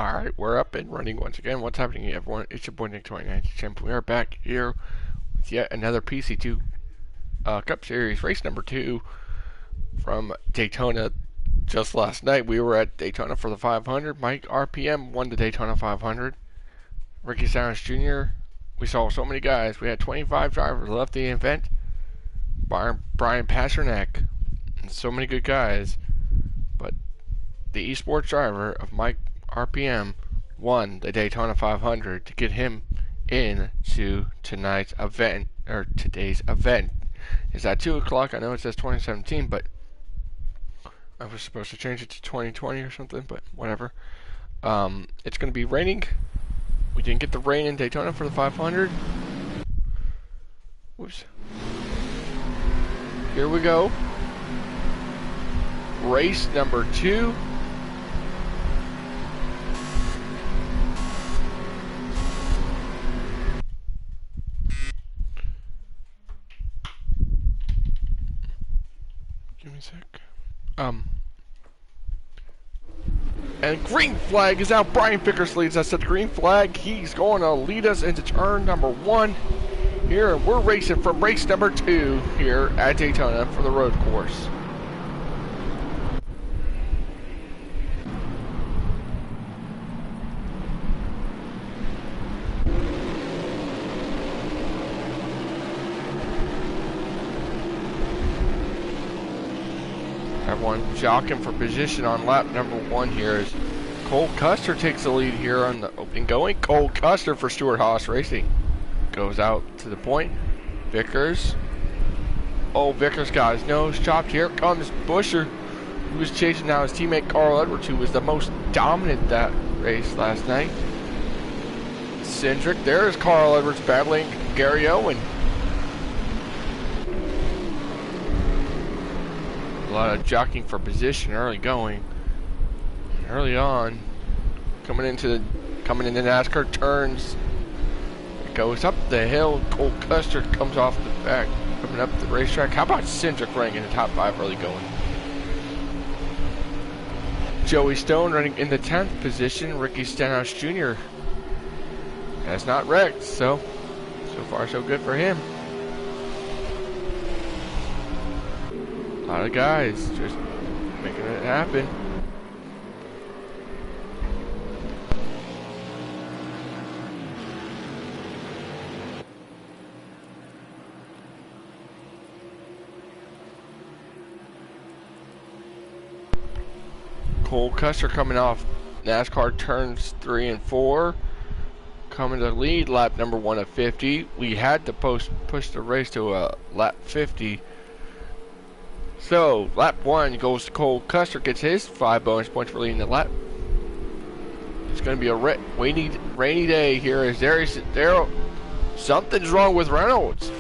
Alright, we're up and running once again. What's happening, everyone? It's your boy Nick 29 Champ. We are back here with yet another PC2 Cup Series, race number 2 from Daytona. Just last night, we were at Daytona for the 500. Mike RPM won the Daytona 500. Ricky Stenhouse Jr. We saw so many guys. We had 25 drivers left the event. Brian Pasternak. And so many good guys. But the esports driver of Mike RPM won the Daytona 500 to get him into tonight's event, or today's event. It's at 2 o'clock. I know it says 2017, but I was supposed to change it to 2020 or something, but whatever. It's going to be raining. We didn't get the rain in Daytona for the 500. Whoops. Here we go. Race number 2. Give me a sec. And green flag is out. Brian Vickers leads us at the green flag. He's going to lead us into turn number 1 here. We're racing from race number 2 here at Daytona for the road course. Everyone jockeying for position on lap number 1 here as Cole Custer takes the lead here on the opening going. Cole Custer for Stewart Haas Racing goes out to the point. Vickers. Oh, Vickers got his nose chopped. Here comes Busher, who was chasing down his teammate Carl Edwards, who was the most dominant that race last night. Cindric, there's Carl Edwards battling Gary Owen. A lot of jockeying for position early going. Early on, coming into NASCAR turns. It goes up the hill. Cole Custer comes off the back, coming up the racetrack. How about Cindric running in the top 5 early going? Joey Stone running in the 10th position. Ricky Stenhouse Jr. has not wrecked, so far so good for him. A lot of guys just making it happen. Cole Custer coming off NASCAR turns 3 and 4. Coming to lead lap number 1 of 50. We had to push the race to a lap 50. So, lap 1 goes to Cole Custer, gets his 5 bonus points for leading the lap. It's going to be a rainy day here as something's wrong with Reynolds.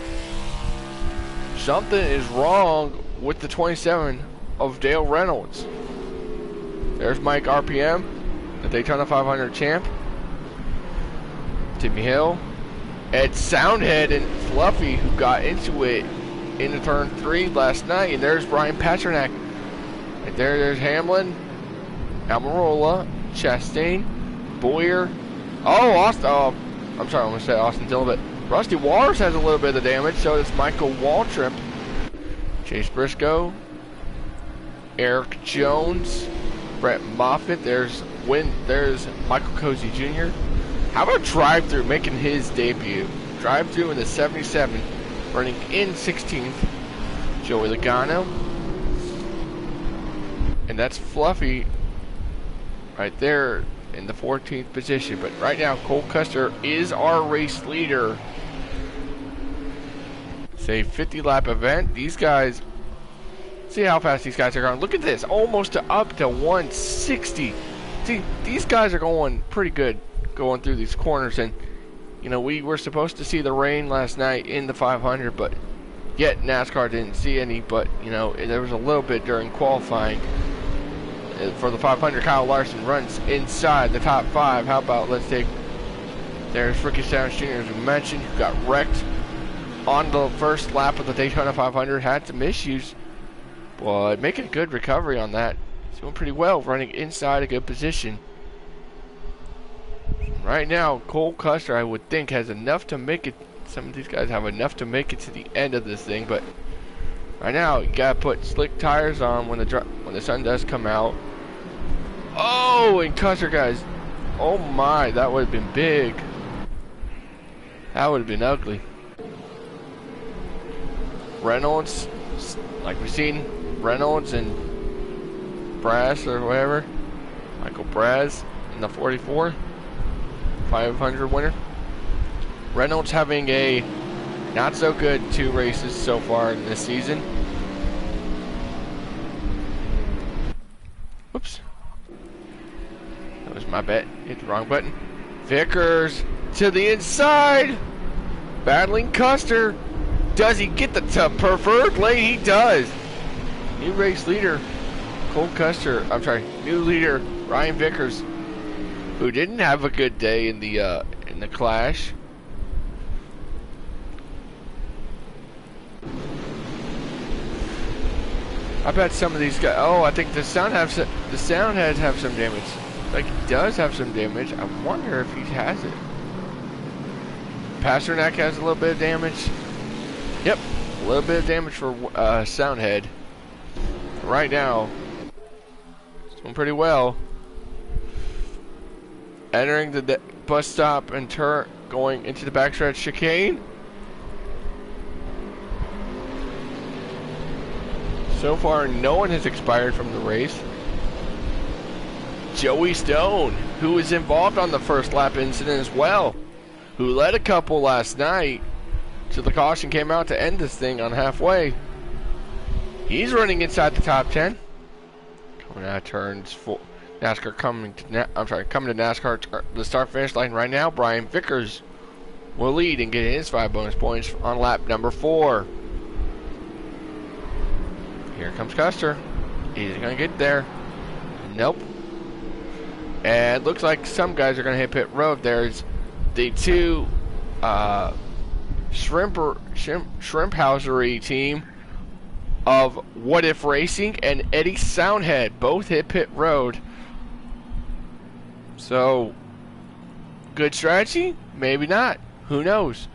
Something is wrong with the 27 of Dale Reynolds. There's Mike RPM, the Daytona 500 champ. Timmy Hill. Ed Soundhead and Fluffy, who got into it into turn 3 last night, and there's Brian Pasternak. And there's Hamlin, Almirola, Chastain, Boyer. Oh, Austin. Oh, I'm sorry, I'm going to say Austin Dillon, but Rusty Waters has a little bit of damage. So does Michael Waltrip, Chase Briscoe, Eric Jones, Brett Moffitt. There's Michael Cozy Jr. How about Drive-Thru making his debut? Drive-Thru in the 77. Running in 16th, Joey Logano. And that's Fluffy right there in the 14th position. But right now, Cole Custer is our race leader. It's a 50-lap event. These guys, see how fast these guys are going. Look at this, almost up to 160. See, these guys are going pretty good going through these corners. And you know, we were supposed to see the rain last night in the 500, but yet NASCAR didn't see any. But, you know, there was a little bit during qualifying. For the 500, Kyle Larson runs inside the top 5. How about, there's Ricky Stenhouse Jr., as we mentioned, who got wrecked on the first lap of the Daytona 500. Had some issues, but making a good recovery on that. He's doing pretty well, running inside a good position. Right now, Cole Custer, I would think, has enough to make it. Some of these guys have enough to make it to the end of this thing, but right now, you gotta put slick tires on when the sun does come out. Oh, and Custer, guys. Oh my, that would have been big. That would have been ugly. Reynolds, like we've seen, Reynolds and Brass or whatever. Michael Brass in the 44. 500 winner. Reynolds having a not so good 2 races so far in this season. Whoops. That was my bet. Hit the wrong button. Vickers to the inside. Battling Custer. Does he get the preferred lane? He does. New race leader, Cole Custer. I'm sorry, new leader, Ryan Vickers, who didn't have a good day in the clash. I bet some of these guys. Oh, I think the Soundheads have some damage. Like, he does have some damage. I wonder if he has it. Pasternak has a little bit of damage. Yep, a little bit of damage for Soundhead. Right now, it's doing pretty well. Entering the bus stop and going into the backstretch chicane. So far, no one has expired from the race. Joey Stone, who was involved on the first lap incident as well, who led a couple last night, so the caution came out to end this thing on halfway. He's running inside the top 10. Coming out of turns full. NASCAR coming to NASCAR the start finish line right now. Brian Vickers will lead and get his 5 bonus points on lap number 4. Here comes Custer. He's gonna get there. Nope. And it looks like some guys are gonna hit pit road. There's the 2 Shrimphousery team of What If Racing and Eddie Soundhead both hit pit road. So, good strategy? Maybe not. Who knows?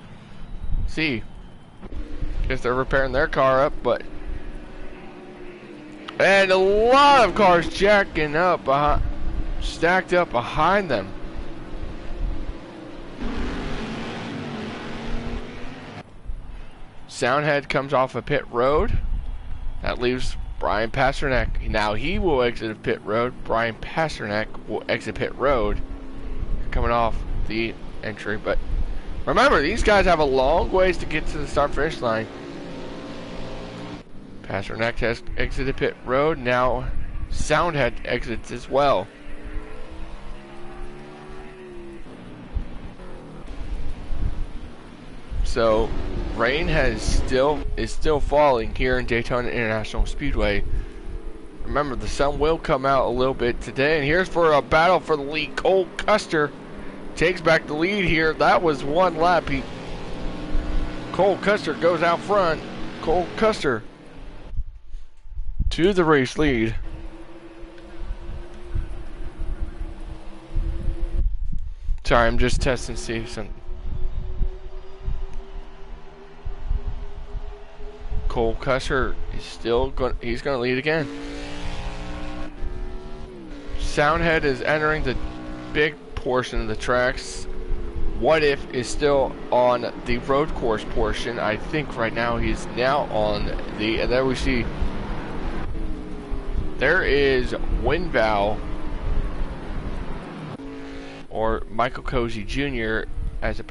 See. Guess they're repairing their car up, but. And a lot of cars jacking up behind, stacked up behind them. Soundhead comes off a pit road. That leaves Brian Pasternak. Now he will exit pit road. Brian Pasternak will exit pit road. Coming off the entry. But remember, these guys have a long ways to get to the start finish line. Pasternak has exited pit road. Now Soundhead exits as well. So rain is still falling here in Daytona International Speedway. Remember, the sun will come out a little bit today. And here's for a battle for the lead. Cole Custer takes back the lead here. That was one lap. Cole Custer goes out front. Cole Custer to the race lead. Sorry, I'm just testing to see some. Cole Custer is still he's going to lead again. Soundhead is entering the big portion of the tracks. What If is still on the road course portion. I think right now he's now on the, and there we see there is Winvow or Michael Cozy Jr. as a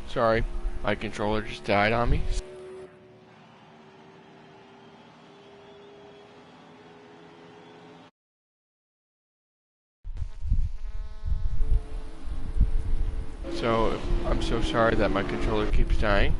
Sorry, my controller just died on me. So, I'm so sorry that my controller keeps dying.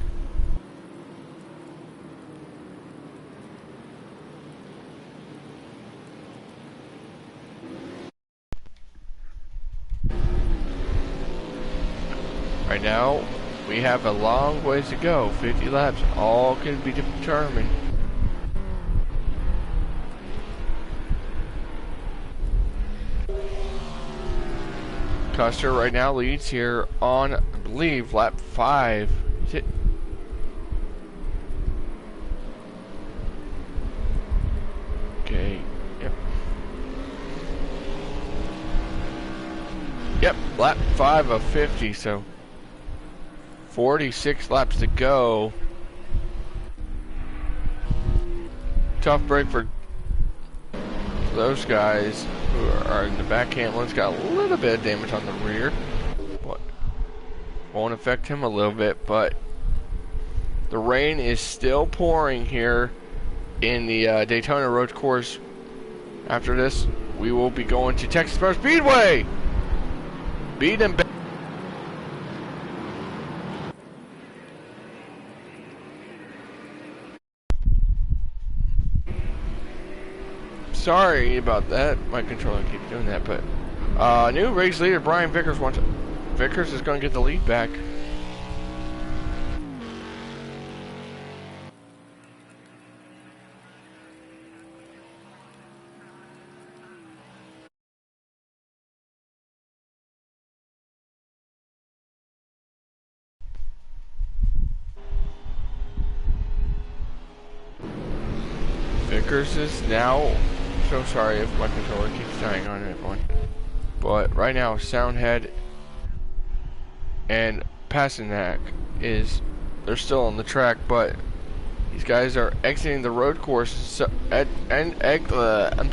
right now, we have a long ways to go. 50 laps, all can be determined. Custer right now leads here on, I believe, lap 5. Okay, yep. Yep, lap 5 of 50, so 46 laps to go. Tough break for those guys who are in the back. Hamlin's got a little bit of damage on the rear, but won't affect him a little bit. But the rain is still pouring here in the Daytona road course. After this, we will be going to Texas Motor Speedway. Beat them back. Sorry about that. My controller keeps doing that, but new race leader Brian Vickers wants. Vickers is going to get the lead back. Vickers is now. So sorry if my controller keeps dying on everyone. But right now, Soundhead and Passenac they're still on the track, but these guys are exiting the road course. So, I'm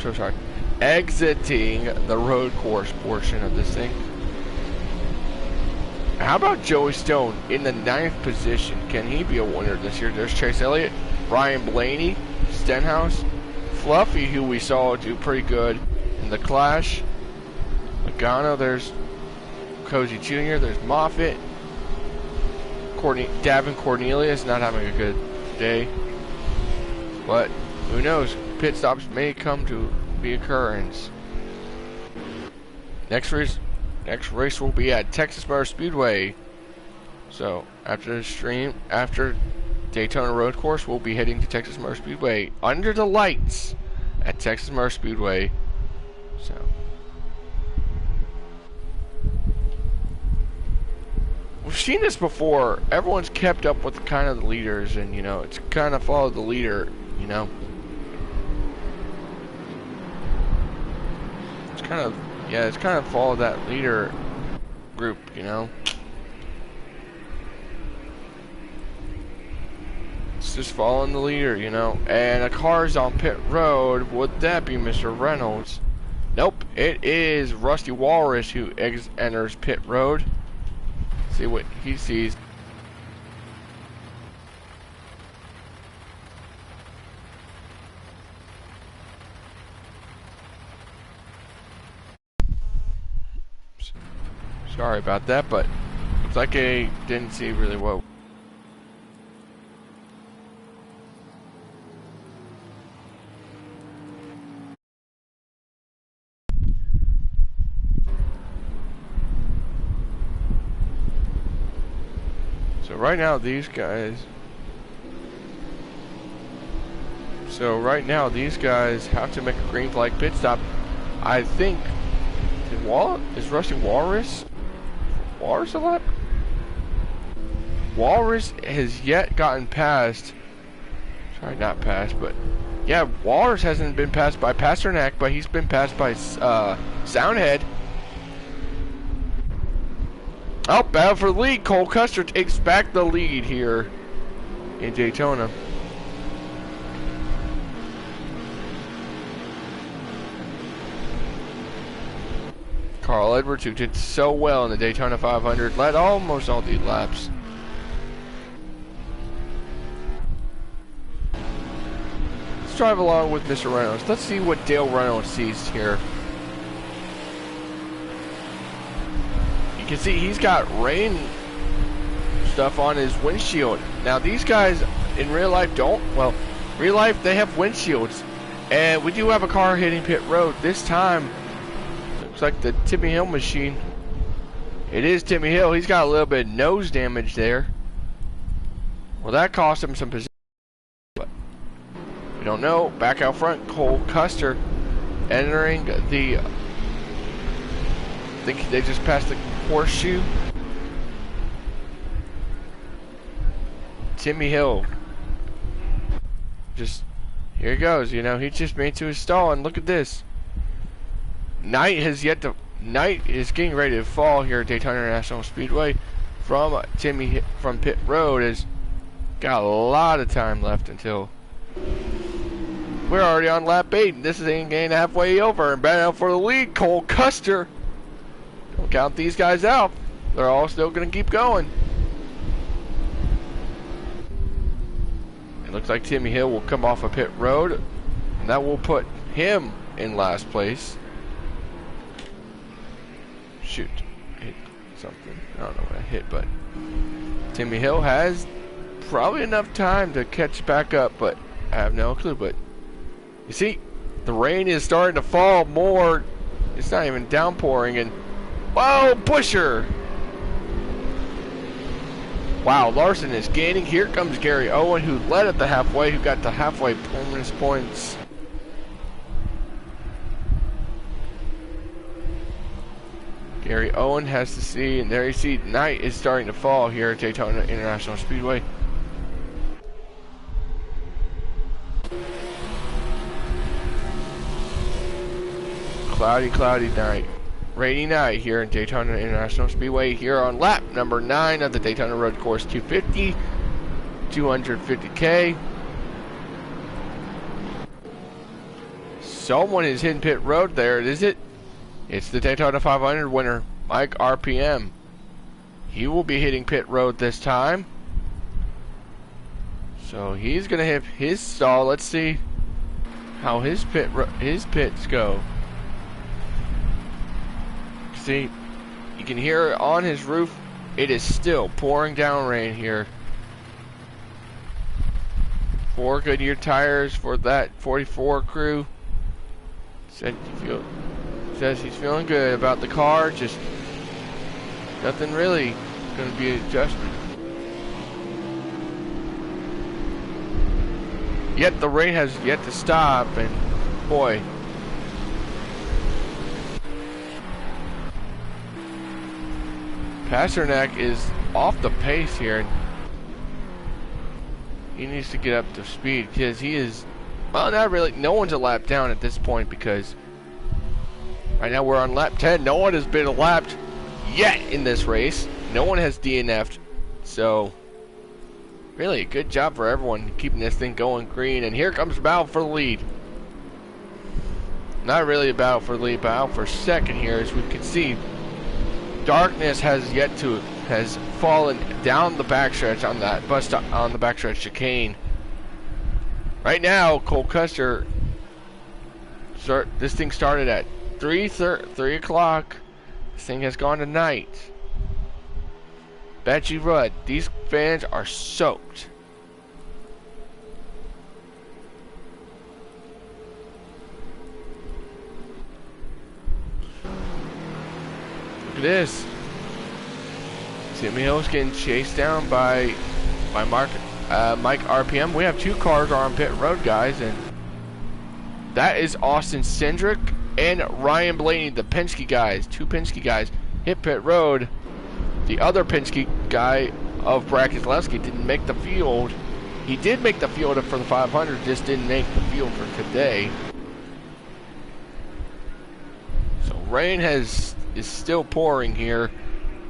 so sorry. Exiting the road course portion of this thing. How about Joey Stone in the 9th position? Can he be a winner this year? There's Chase Elliott, Ryan Blaney, Stenhouse, Fluffy, who we saw do pretty good in the Clash. Logano, there's Cozy Jr., there's Moffitt. Davin Cornelius not having a good day. But who knows? Pit stops may come to be occurrence. Next race will be at Texas Motor Speedway. So after the stream, after Daytona Road Course, we'll be heading to Texas Motor Speedway under the lights at Texas Motor Speedway. So we've seen this before. Everyone's kept up with kind of the leaders, and you know, it's kind of followed the leader. You know, it's kind of followed that leader group. You know. It's just following the leader, you know. And a car's on pit road. Would that be Mr. Reynolds? Nope. It is Rusty Walrus who enters pit road. See what he sees. Sorry about that, but looks like I didn't see really well. Right now these guys have to make a green flag pit stop. I think is Rusty Walrus a lap? Walrus has yet gotten past, sorry, not passed, but yeah, Walrus hasn't been passed by Pasternak, but he's been passed by Soundhead. Oh, battle for the lead. Cole Custer takes back the lead here in Daytona. Carl Edwards, who did so well in the Daytona 500, led almost all the laps. Let's drive along with Mr. Reynolds. Let's see what Dale Reynolds sees here. You can see he's got rain stuff on his windshield. Now these guys in real life don't. Well, real life they have windshields, and we do have a car hitting pit road. This time looks like the Timmy Hill machine It is Timmy Hill. He's got a little bit of nose damage there. Well, that cost him some position. But we don't know. Back out front, Cole Custer entering the... I think they just passed the horseshoe. Timmy Hill. Just... Here he goes. You know, he just made to his stall. And look at this. Knight has yet to... Knight is getting ready to fall here at Daytona International Speedway from pit road. Has got a lot of time left until we're already on lap 8. This is getting halfway over and batting out for the lead. Cole Custer. Don't count these guys out. They're all still going to keep going. It looks like Timmy Hill will come off of pit road, and that will put him in last place. Shoot, hit something. I don't know what I hit, but Timmy Hill has probably enough time to catch back up, but I have no clue. But you see, the rain is starting to fall more. It's not even downpouring, and whoa, Busher! Wow, Larson is gaining. Here comes Gary Owen, who led at the halfway, who got the halfway bonus points. Gary Owen has to see, and there you see, night is starting to fall here at Daytona International Speedway. Cloudy, cloudy night. Rainy night here in Daytona International Speedway here on lap number 9 of the Daytona Road Course 250, 250K. Someone is hitting pit road there, is it? It's the Daytona 500 winner, Mike RPM. He will be hitting pit road this time. So he's going to hit his stall. Let's see how his pits go. See, you can hear on his roof, it is still pouring down rain here. 4 Goodyear tires for that 44 crew. Says he's feeling good about the car, just nothing really going to be adjusted. Yet the rain has yet to stop, and boy, Pasternak is off the pace here. He needs to get up to speed because he is, well, not really. No one's a lap down at this point because right now we're on lap 10. No one has been lapped yet in this race. No one has DNF'd. So, really a good job for everyone keeping this thing going green. And here comes battle for the lead. Not really a battle for the lead, battle for second here, as we can see. Darkness has fallen down the backstretch on that bus stop, on the backstretch chicane. Right now, Cole Custer. This thing started at 3 o'clock. This thing has gone to night. Betchy Rudd. These fans are soaked. Look at this. Timmy Hill's getting chased down by Mike RPM. We have 2 cars on pit road, guys, and that is Austin Cindric and Ryan Blaney, the Penske guys. 2 Penske guys hit pit road. The other Penske guy of Brad Keselowski didn't make the field. He did make the field for the 500, just didn't make the field for today. So rain is still pouring here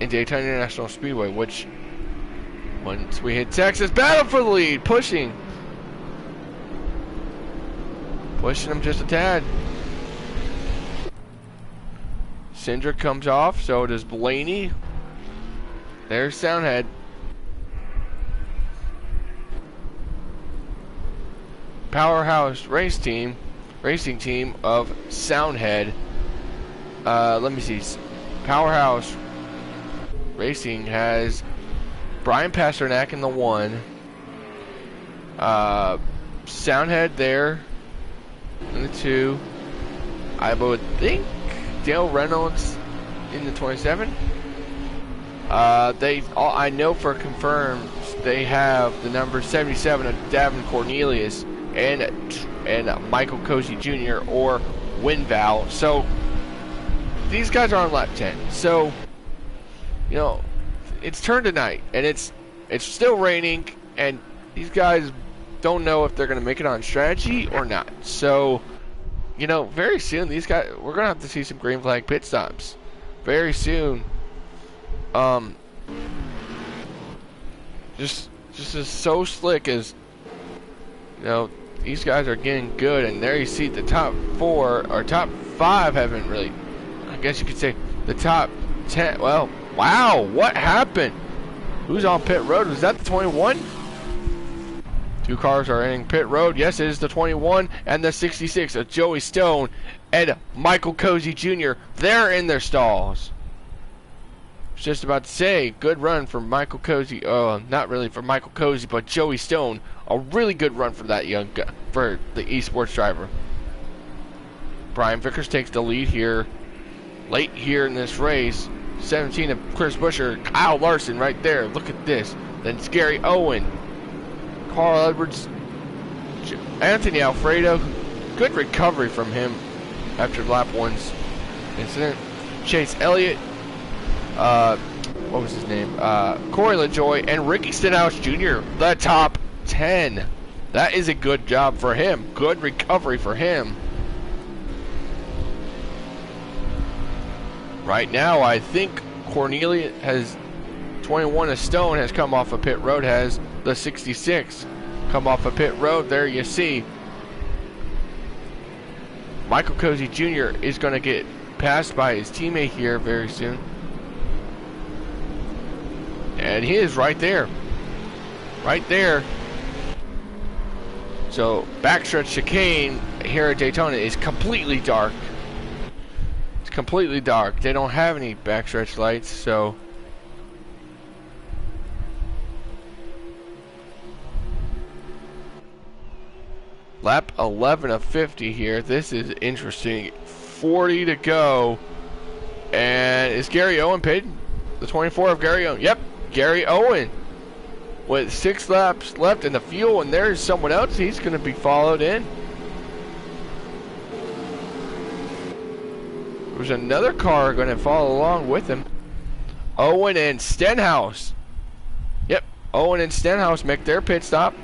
in Daytona International Speedway, which once we hit Texas, battle for the lead, pushing them just a tad. Cindric comes off, so does Blaney. There's Soundhead. Powerhouse racing team of Soundhead. Let me see. Powerhouse Racing has Brian Pasternak in the 1. Soundhead there in the 2. I would think Dale Reynolds in the 27. I know for confirmed they have the number 77 of Davin Cornelius and Michael Cozy Jr. or Winval. So these guys are on lap 10. So it's turn tonight, and it's still raining, and these guys don't know if they're going to make it on strategy or not. So very soon these guys, we're going to have to see some green flag pit stops very soon. Just as so slick as these guys are getting good, and there you see the top 4 or top 5 haven't really, I guess you could say the top 10. Well, wow, what happened? Who's on pit road? Was that the 21? 2 cars are entering pit road. Yes, it is the 21 and the 66 of Joey Stone and Michael Cozy Jr. They're in their stalls. Just about to say, good run for Michael Cozy. Not really for Michael Cozy, but Joey Stone. A really good run for that young guy, for the esports driver. Brian Vickers takes the lead here, late here in this race. 17 of Chris Buescher, Kyle Larson right there. Look at this. Then it's Gary Owen, Carl Edwards, Anthony Alfredo. Good recovery from him after lap 1's incident. Chase Elliott. What was his name? Corey LaJoy and Ricky Stenhouse Jr. The top 10. That is a good job for him. Good recovery for him. Right now, I think Cornelia has 21 of Stone has come off of pit road. Has the 66 come off of pit road? There you see. Michael Cozy Jr. is going to get passed by his teammate here very soon. And he is right there. Right there. So, backstretch chicane here at Daytona is completely dark. It's completely dark. They don't have any backstretch lights, so... Lap 11 of 50 here. This is interesting. 40 to go. And is Gary Owen paid? The 24 of Gary Owen. Yep. Gary Owen with 6 laps left in the fuel, and there's someone else. He's going to be followed in. There's another car going to follow along with him. Owen and Stenhouse. Yep, Owen and Stenhouse make their pit stop.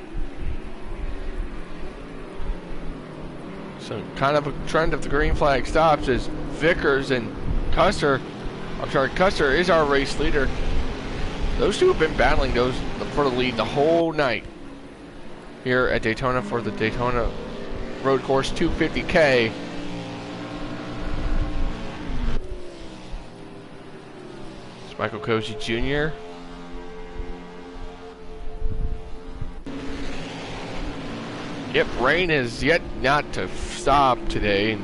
So kind of a trend of the green flag stops is Vickers and Custer. Custer is our race leader. Those two have been battling for the lead the whole night here at Daytona for the Daytona Road Course 250K. It's Michael Cozy Jr. Yep, rain has yet not to stop today.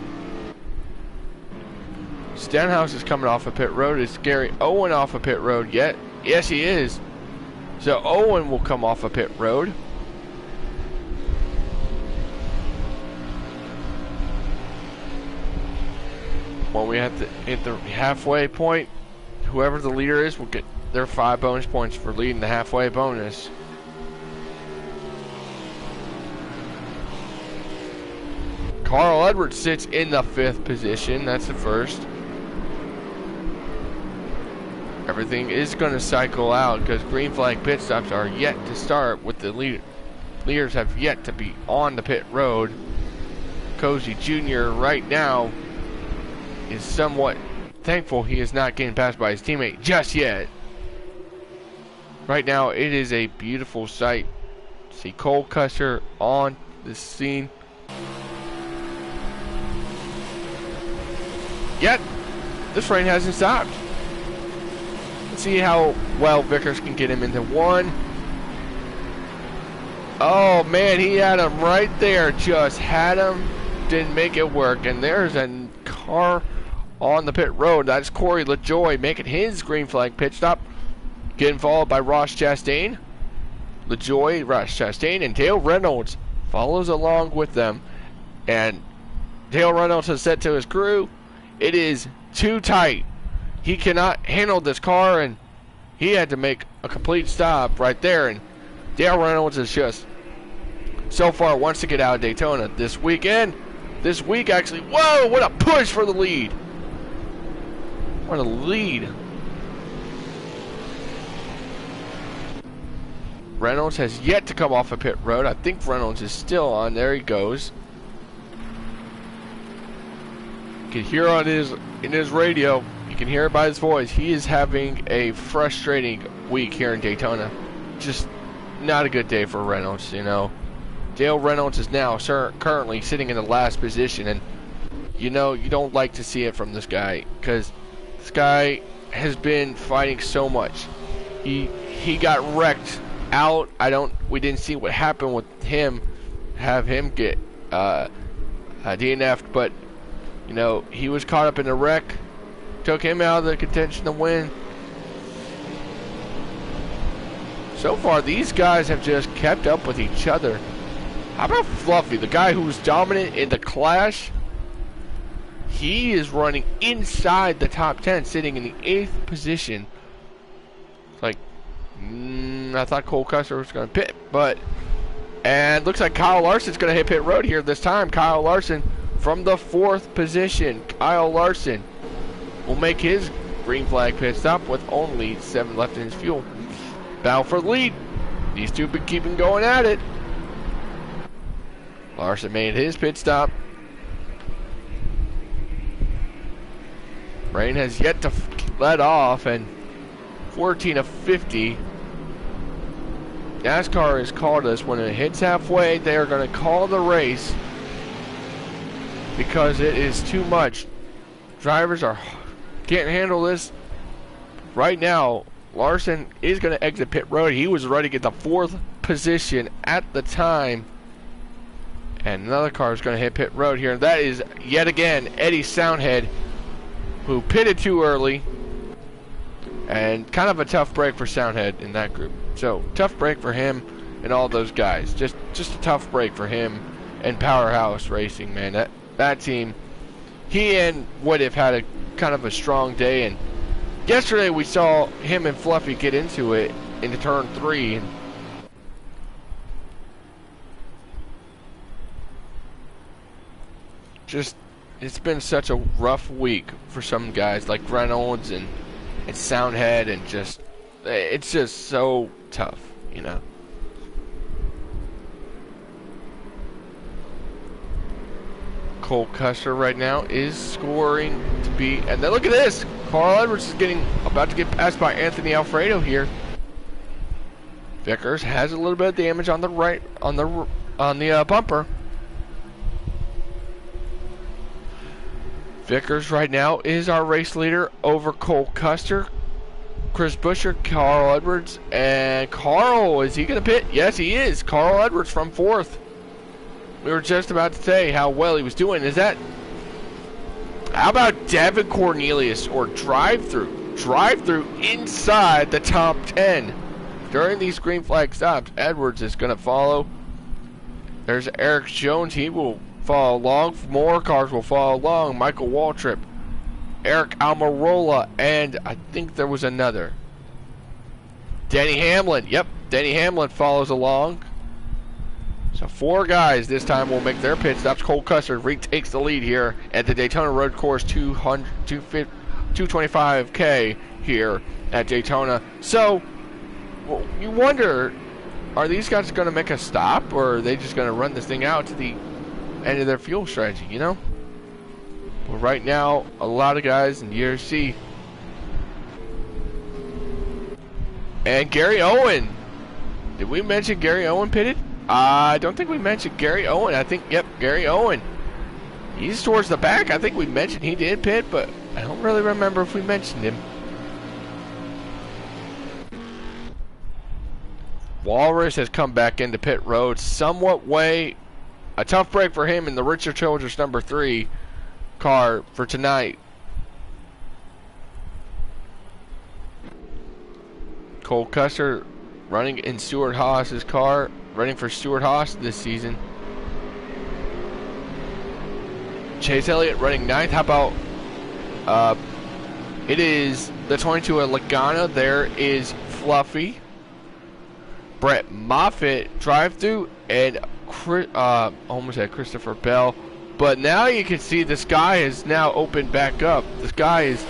Stenhouse is coming off of pit road. Is Gary Owen off of pit road yet? Yes, he is. So Owen will come off of pit road. When we have to hit the halfway point, whoever the leader is will get their 5 bonus points for leading the halfway bonus. Carl Edwards sits in the 5th position. That's the first. Everything is going to cycle out because green flag pit stops are yet to start with the leaders have yet to be on the pit road. Cozy Jr. right now is somewhat thankful he is not getting passed by his teammate just yet. Right now it is a beautiful sight. See Cole Custer on the scene. Yet this rain hasn't stopped. Let's see how well Vickers can get him into 1. Oh man, he had him right there. Just had him. Didn't make it work. And there's a car on the pit road. That's Corey LaJoy making his green flag pit stop. Getting followed by Ross Chastain. LaJoy, Ross Chastain, and Dale Reynolds follows along with them. And Dale Reynolds has said to his crew, it is too tight. He cannot handle this car, and he had to make a complete stop right there, and Dale Reynolds is just so far wants to get out of Daytona this weekend. This week, actually. Whoa, what a push for the lead. What a lead. Reynolds has yet to come off a pit road. I think Reynolds is still on. There he goes. You can hear on in his radio. You can hear it by his voice. He is having a frustrating week here in Daytona. Just not a good day for Reynolds, you know. Dale Reynolds is now currently sitting in the last position, and you know you don't like to see it from this guy, because this guy has been fighting so much. He got wrecked out. We didn't see what happened with him, have him get DNF'd, but you know he was caught up in a wreck, took him out of the contention to win. So far, these guys have just kept up with each other. How about Fluffy, the guy who's dominant in the Clash? He is running inside the top 10, sitting in the 8th position. Like, I thought Cole Custer was going to pit, and looks like Kyle Larson's going to hit pit road here this time. Kyle Larson from the 4th position. Kyle Larson will make his green flag pit stop with only 7 left in his fuel. Battle for the lead. These two been keeping going at it. Larson made his pit stop. Rain has yet to let off, and 14 of 50. NASCAR has called us when it hits halfway. They are going to call the race because it is too much. Drivers can't handle this. Right now, Larson is going to exit pit road. He was ready to get the 4th position at the time. And another car is going to hit pit road here. That is, yet again, Eddie Soundhead, who pitted too early. And kind of a tough break for Soundhead in that group. So, tough break for him and all those guys. Just a tough break for him and Powerhouse Racing, man. That team, he and Wood have had a kind of a strong day. And yesterday we saw him and Fluffy get into it into turn 3. And just, it's been such a rough week for some guys like Reynolds and Soundhead, and it's just so tough, you know. Cole Custer right now is scoring to be, and then look at this, Carl Edwards is about to get passed by Anthony Alfredo here. Vickers has a little bit of damage on the right, on the bumper. Vickers right now is our race leader over Cole Custer, Chris Buescher, Carl Edwards, and Carl, is he going to pit? Yes, he is. Carl Edwards from 4th. We were just about to say how well he was doing. How about Devin Cornelius or drive-through? Drive-through inside the top 10. During these green flag stops, Edwards is going to follow. There's Eric Jones. He will follow along. More cars will follow along. Michael Waltrip, Eric Almirola, and I think there was another. Denny Hamlin. Yep, Denny Hamlin follows along. So 4 guys this time will make their pit stops. Cole Custer retakes the lead here at the Daytona Road Course 225K here at Daytona. So you wonder, are these guys going to make a stop, or are they just going to run this thing out to the end of their fuel strategy, you know? But right now, a lot of guys in the UFC. And Gary Owen. Did we mention Gary Owen pitted? I don't think we mentioned Gary Owen. I think, yep, Gary Owen. He's towards the back. I think we mentioned he did pit, but I don't really remember if we mentioned him. Walrus has come back into pit road somewhat way. A tough break for him in the Richard Childress number 3 car for tonight. Cole Custer running in Stuart Haas's car, running for Stuart Haas this season. Chase Elliott running 9th. How about It is the 22 at Lagana. There is Fluffy, Brett Moffitt, drive through, and almost had Christopher Bell. But now you can see the sky is now opened back up. The sky is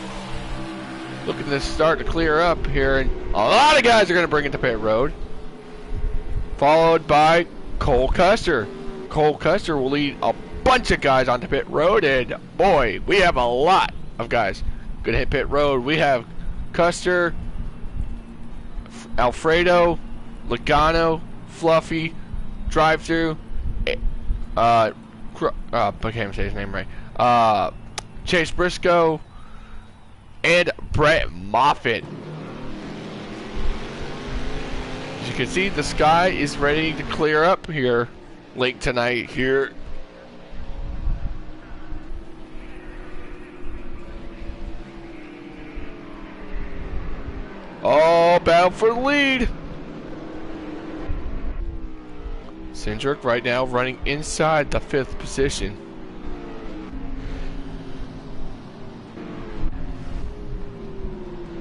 looking to start to clear up here, and a lot of guys are going to bring it to pit road. Followed by Cole Custer. Cole Custer will lead a bunch of guys onto pit road, and boy, we have a lot of guys going to hit pit road. We have Custer, Alfredo, Logano, Fluffy, drive through, I can't say his name right. Chase Briscoe and Brett Moffitt. As you can see, the sky is ready to clear up here late tonight here. All battle for the lead. Cindric right now running inside the 5th position.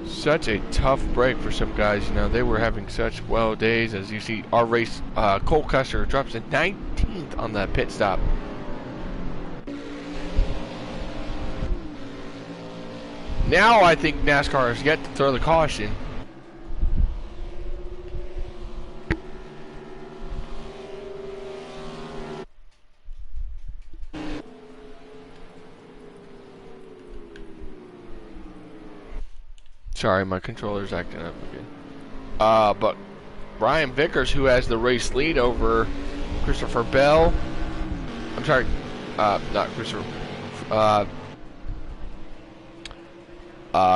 Such a tough break for some guys. You know, they were having such well days. As you see, our race, Cole Custer drops to 19th on that pit stop. Now I think NASCAR has yet to throw the caution. Sorry, my controller's acting up again. But Brian Vickers, who has the race lead over Christopher Bell. I'm sorry, not Christopher.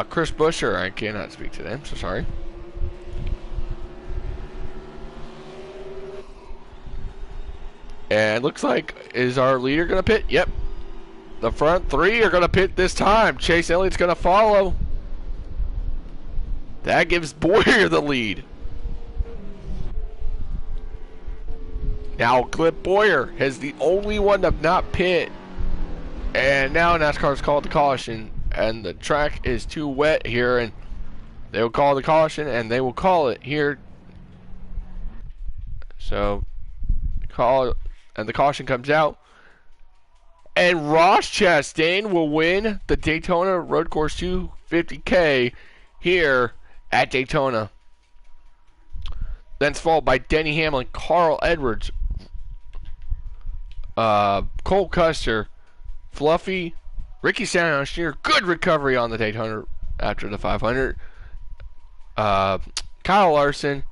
Chris Buescher. I cannot speak to them, so sorry. And looks like, is our leader going to pit? Yep. The front 3 are going to pit this time. Chase Elliott's going to follow. That gives Boyer the lead. Now Clint Boyer is the only one to not pit. And now NASCAR's called the caution. And the track is too wet here. And they will call the caution. And they will call it here. So, call it. And the caution comes out. And Ross Chastain will win the Daytona Road Course 250K here at Daytona. Then it's followed by Denny Hamlin, Carl Edwards, Cole Custer, Fluffy, Ricky Stenhouse-Jr. Good recovery on the Daytona after the 500. Kyle Larson,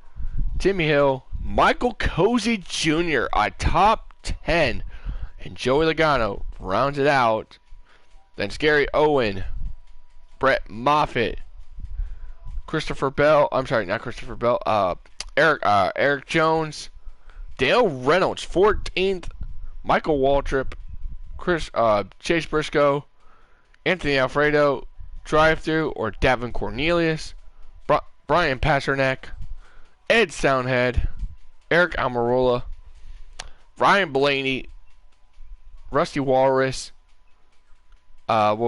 Timmy Hill, Michael Cozy Jr. a top 10, and Joey Logano rounds it out. Then it's Gary Owen, Brett Moffitt, Christopher Bell. I'm sorry, not Christopher Bell. Eric Jones, Dale Reynolds, 14th. Michael Waltrip, Chase Briscoe, Anthony Alfredo, drive-through, or Davin Cornelius, Brian Pasternak, Ed Soundhead, Eric Almirola, Ryan Blaney, Rusty Walrus, Corey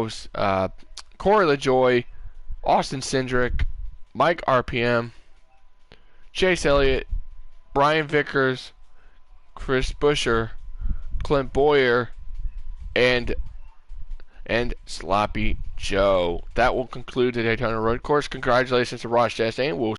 LaJoy, Austin Cindric, Mike RPM, Chase Elliott, Brian Vickers, Chris Buescher, Clint Boyer, and Sloppy Joe. That will conclude the Daytona Road Course. Congratulations to Ross Chastain. We'll